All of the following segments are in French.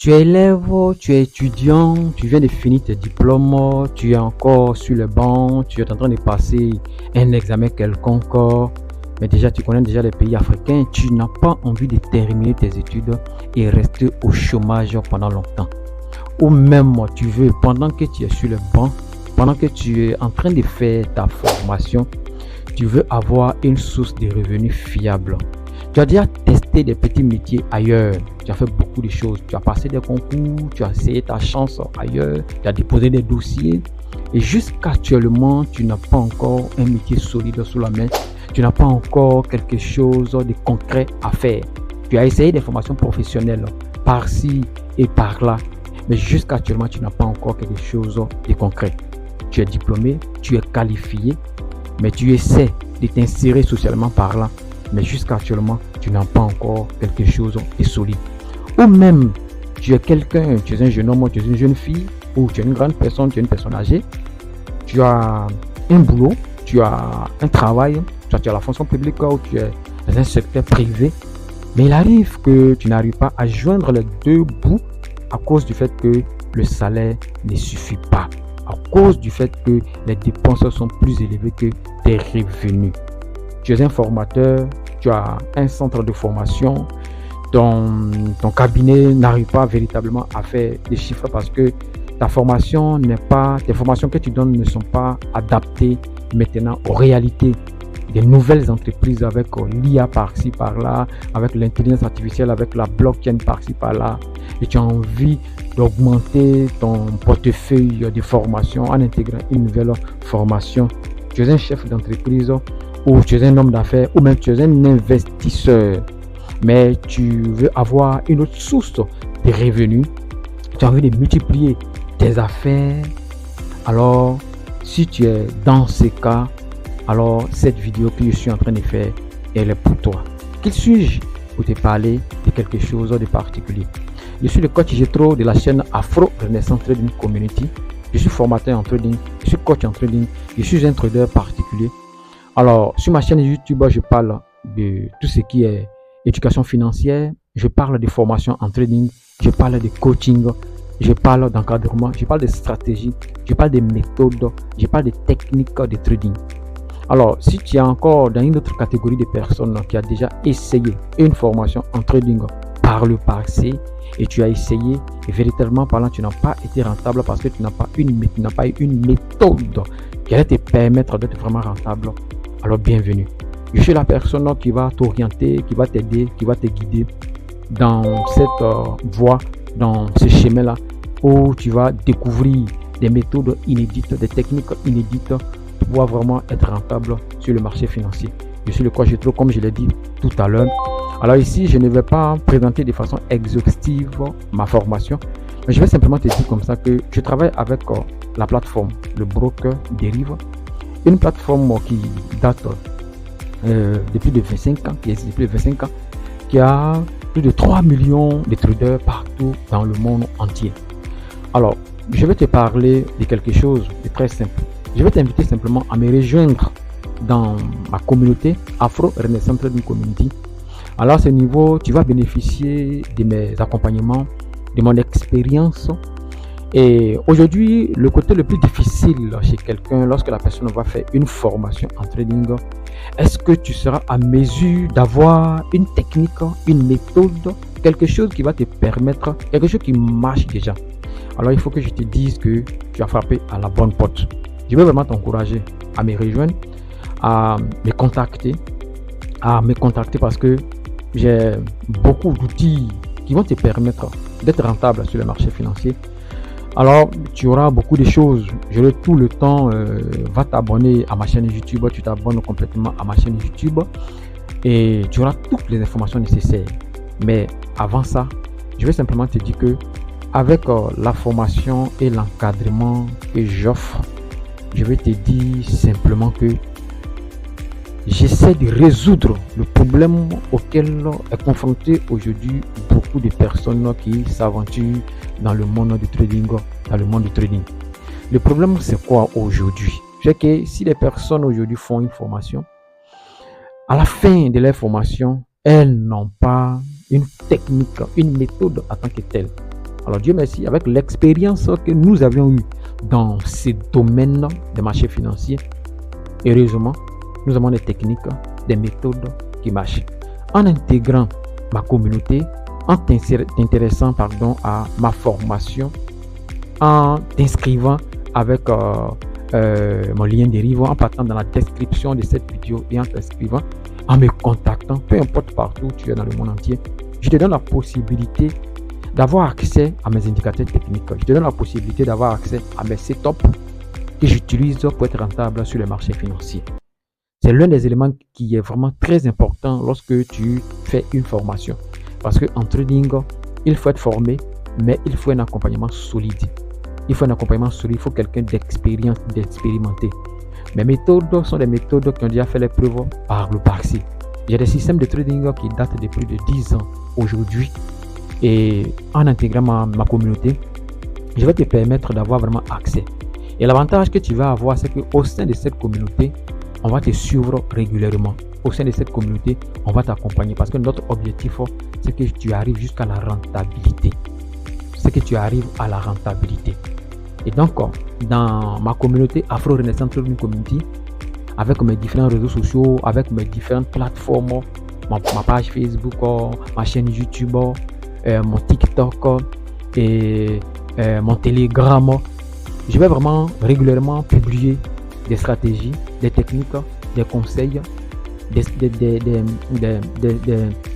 Tu es élève, tu es étudiant, tu viens de finir tes diplômes, tu es encore sur le banc, tu es en train de passer un examen quelconque, mais déjà tu connais déjà les pays africains, tu n'as pas envie de terminer tes études et rester au chômage pendant longtemps. Ou même tu veux, pendant que tu es sur le banc, pendant que tu es en train de faire ta formation, tu veux avoir une source de revenus fiable. Tu as déjà testé des petits métiers ailleurs. Tu as fait beaucoup de choses. Tu as passé des concours, tu as essayé ta chance ailleurs, tu as déposé des dossiers. Et jusqu'actuellement, tu n'as pas encore un métier solide sous la main. Tu n'as pas encore quelque chose de concret à faire. Tu as essayé des formations professionnelles par-ci et par-là. Mais jusqu'actuellement, tu n'as pas encore quelque chose de concret. Tu es diplômé, tu es qualifié, mais tu essaies de t'insérer socialement parlant. Mais jusqu'actuellement, tu n'as pas encore quelque chose de solide. Ou même, tu es quelqu'un, tu es un jeune homme, tu es une jeune fille, ou tu es une grande personne, tu es une personne âgée. Tu as un boulot, tu as un travail, tu as la fonction publique ou tu es dans un secteur privé. Mais il arrive que tu n'arrives pas à joindre les deux bouts à cause du fait que le salaire ne suffit pas. À cause du fait que les dépenses sont plus élevées que tes revenus. Tu es un formateur, tu as un centre de formation, ton cabinet n'arrive pas véritablement à faire des chiffres parce que tes formations que tu donnes ne sont pas adaptées maintenant aux réalités des nouvelles entreprises avec l'IA par-ci par-là, avec l'intelligence artificielle, avec la blockchain par-ci par-là. Et tu as envie d'augmenter ton portefeuille de formation en intégrant une nouvelle formation. Tu es un chef d'entreprise ou tu es un homme d'affaires ou même tu es un investisseur, mais tu veux avoir une autre source de revenus, tu as envie de multiplier tes affaires. Alors, si tu es dans ces cas, alors cette vidéo que je suis en train de faire, elle est pour toi. Qui suis-je pour te parler de quelque chose de particulier? Je suis le coach Jetro de la chaîne Afro Renaissance Trading Community. Je suis formateur en trading, je suis coach en trading, je suis un trader particulier. Alors, sur ma chaîne YouTube, je parle de tout ce qui est éducation financière, je parle de formation en trading, je parle de coaching, je parle d'encadrement, je parle de stratégie, je parle de méthodes, je parle de techniques de trading. Alors, si tu es encore dans une autre catégorie de personnes qui a déjà essayé une formation en trading par le passé et tu as essayé et véritablement parlant, tu n'as pas été rentable parce que tu n'as pas eu une méthode qui allait te permettre d'être vraiment rentable, alors bienvenue. Je suis la personne qui va t'orienter, qui va t'aider, qui va te guider dans cette voie, dans ce chemin-là où tu vas découvrir des méthodes inédites, des techniques inédites pour pouvoir vraiment être rentable sur le marché financier. Je suis le coach Jetro, comme je l'ai dit tout à l'heure. Alors ici, je ne vais pas présenter de façon exhaustive ma formation, mais je vais simplement te dire comme ça que je travaille avec la plateforme, le broker Derive, une plateforme qui date depuis de 25 ans, qui existe depuis 25 ans, qui a plus de 3 millions de traders partout dans le monde entier. Alors, je vais te parler de quelque chose de très simple. Je vais t'inviter simplement à me rejoindre dans ma communauté Afro Renaissance Trading Community. Alors à ce niveau, tu vas bénéficier de mes accompagnements, de mon expérience. Et aujourd'hui, le côté le plus difficile chez quelqu'un, lorsque la personne va faire une formation en trading, est-ce que tu seras à mesure d'avoir une technique, une méthode, quelque chose qui va te permettre, quelque chose qui marche déjà? Alors il faut que je te dise que tu as frappé à la bonne porte. Je veux vraiment t'encourager à me rejoindre, à me contacter parce que j'ai beaucoup d'outils qui vont te permettre d'être rentable sur le marché financier. Alors, tu auras beaucoup de choses. J'aurai tout le temps. Va t'abonner à ma chaîne YouTube. Tu t'abonnes complètement à ma chaîne YouTube et tu auras toutes les informations nécessaires. Mais avant ça, je vais simplement te dire que avec la formation et l'encadrement que j'offre, je vais te dire simplement que j'essaie de résoudre le problème auquel est confronté aujourd'hui beaucoup de personnes qui s'aventurent dans le monde du trading. Le problème, c'est quoi aujourd'hui? C'est que si les personnes aujourd'hui font une formation, à la fin de leur formation, elles n'ont pas une technique, une méthode en tant que telle. Alors Dieu merci, avec l'expérience que nous avions eue dans ces domaines des marchés financiers, heureusement, nous avons des techniques, des méthodes qui marchent. En intégrant ma communauté, en t'intéressant à ma formation, en t'inscrivant avec mon lien Derivo, en partant dans la description de cette vidéo et en t'inscrivant, en me contactant, peu importe partout où tu es dans le monde entier, je te donne la possibilité d'avoir accès à mes indicateurs techniques. Je te donne la possibilité d'avoir accès à mes setups que j'utilise pour être rentable sur les marchés financiers. C'est l'un des éléments qui est vraiment très important lorsque tu fais une formation. Parce qu'en trading, il faut être formé, mais il faut un accompagnement solide. Il faut un accompagnement solide, il faut quelqu'un d'expérience, d'expérimenté. Mes méthodes sont des méthodes qui ont déjà fait les preuves par le passé. J'ai des systèmes de trading qui datent de plus de 10 ans aujourd'hui. Et en intégrant ma communauté, je vais te permettre d'avoir vraiment accès. Et l'avantage que tu vas avoir, c'est qu'au sein de cette communauté, on va te suivre régulièrement. Au sein de cette communauté, on va t'accompagner parce que notre objectif, c'est que tu arrives jusqu'à la rentabilité. C'est que tu arrives à la rentabilité. Et donc, dans ma communauté Afro Renaissance Trading Community, avec mes différents réseaux sociaux, avec mes différentes plateformes, ma page Facebook, ma chaîne YouTube, mon TikTok et mon Telegram, je vais vraiment régulièrement publier des stratégies, des techniques, des conseils,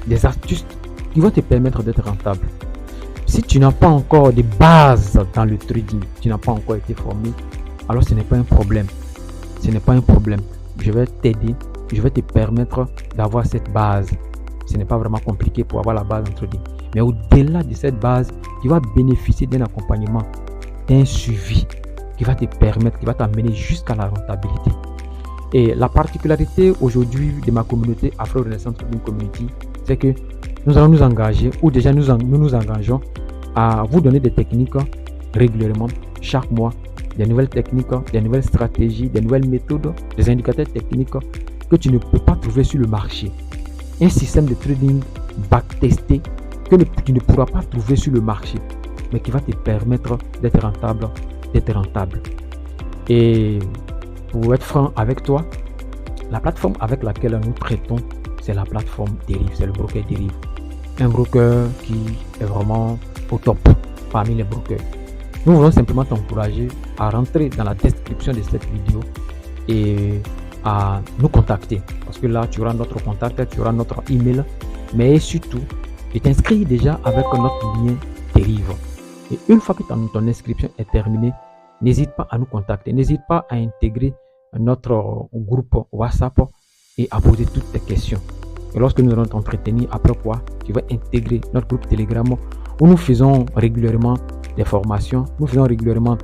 des astuces qui vont te permettre d'être rentable. Si tu n'as pas encore de base dans le trading, tu n'as pas encore été formé, alors ce n'est pas un problème. Ce n'est pas un problème. Je vais t'aider, je vais te permettre d'avoir cette base. Ce n'est pas vraiment compliqué pour avoir la base en trading. Mais au-delà de cette base, tu vas bénéficier d'un accompagnement, d'un suivi qui va te permettre, qui va t'amener jusqu'à la rentabilité. Et la particularité aujourd'hui de ma communauté Afro Renaissance Trading Community, c'est que nous allons nous engager, ou déjà nous nous engageons à vous donner des techniques régulièrement, chaque mois, des nouvelles techniques, des nouvelles stratégies, des nouvelles méthodes, des indicateurs techniques que tu ne peux pas trouver sur le marché. Un système de trading backtesté que tu ne pourras pas trouver sur le marché, mais qui va te permettre d'être rentable. Et pour être franc avec toi, la plateforme avec laquelle nous traitons, c'est la plateforme Derive, c'est le broker Derive. Un broker qui est vraiment au top parmi les brokers. Nous voulons simplement t'encourager à rentrer dans la description de cette vidéo et à nous contacter. Parce que là, tu auras notre contact, tu auras notre email, mais surtout, tu t'inscris déjà avec notre lien Derive. Et une fois que ton inscription est terminée, n'hésite pas à nous contacter. N'hésite pas à intégrer notre groupe WhatsApp et à poser toutes tes questions. Et lorsque nous allons t'entretenir, après quoi, tu vas intégrer notre groupe Telegram où nous faisons régulièrement des formations, nous faisons régulièrement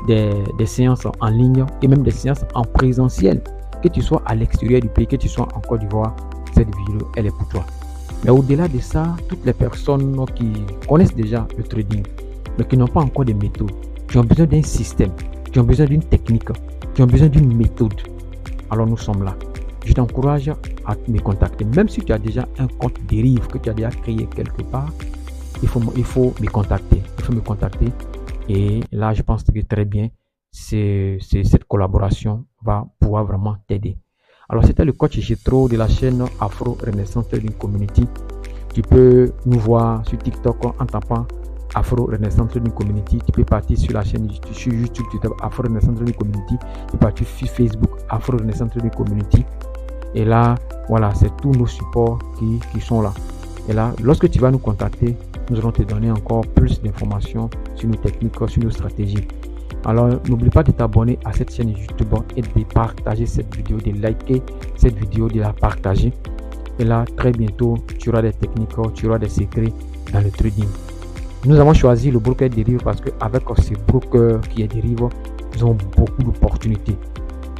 des séances en ligne et même des séances en présentiel. Que tu sois à l'extérieur du pays, que tu sois en Côte d'Ivoire, cette vidéo, elle est pour toi. Mais au-delà de ça, toutes les personnes qui connaissent déjà le trading, mais qui n'ont pas encore de méthode, qui ont besoin d'un système, qui ont besoin d'une technique, qui ont besoin d'une méthode, alors nous sommes là. Je t'encourage à me contacter. Même si tu as déjà un compte Derive que tu as déjà créé quelque part, il faut me contacter. Il faut me contacter. Et là, je pense que très bien, cette collaboration va pouvoir vraiment t'aider. Alors, c'était le coach Jetro de la chaîne Afro Renaissance Trading Community. Tu peux nous voir sur TikTok en tapant Afro Renaissance Trading Community. Tu peux partir sur la chaîne sur YouTube, tu tapes Afro Renaissance Trading Community. Tu peux partir sur Facebook, Afro Renaissance Trading Community. Et là, voilà, c'est tous nos supports qui sont là. Et là, lorsque tu vas nous contacter, nous allons te donner encore plus d'informations sur nos techniques, sur nos stratégies. Alors, n'oublie pas de t'abonner à cette chaîne YouTube et de partager cette vidéo, de liker cette vidéo, de la partager. Et là, très bientôt, tu auras des techniques, tu auras des secrets dans le trading. Nous avons choisi le broker Derive parce qu'avec ces brokers qui est Derive, nous avons beaucoup d'opportunités.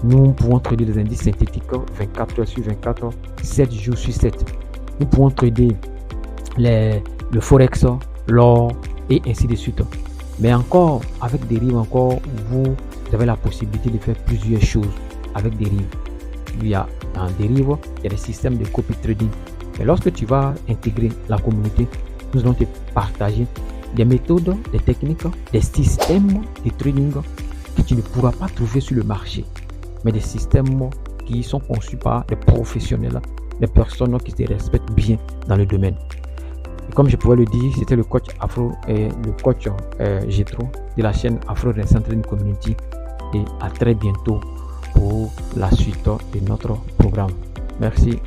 Nous pouvons trader des indices synthétiques 24 heures sur 24, 7 jours sur 7. Nous pouvons trader le forex, l'or et ainsi de suite. Mais encore, avec Derive, vous avez la possibilité de faire plusieurs choses avec Derive. Il y a dans Derive, il y a des systèmes de copy trading. Et lorsque tu vas intégrer la communauté, nous allons te partager des méthodes, des techniques, des systèmes de trading que tu ne pourras pas trouver sur le marché, mais des systèmes qui sont conçus par des professionnels, des personnes qui se respectent bien dans le domaine. Et comme je pouvais le dire, c'était le coach Afro et le coach Jetro de la chaîne Afro Renaissance Trading Community. Et à très bientôt pour la suite de notre programme. Merci.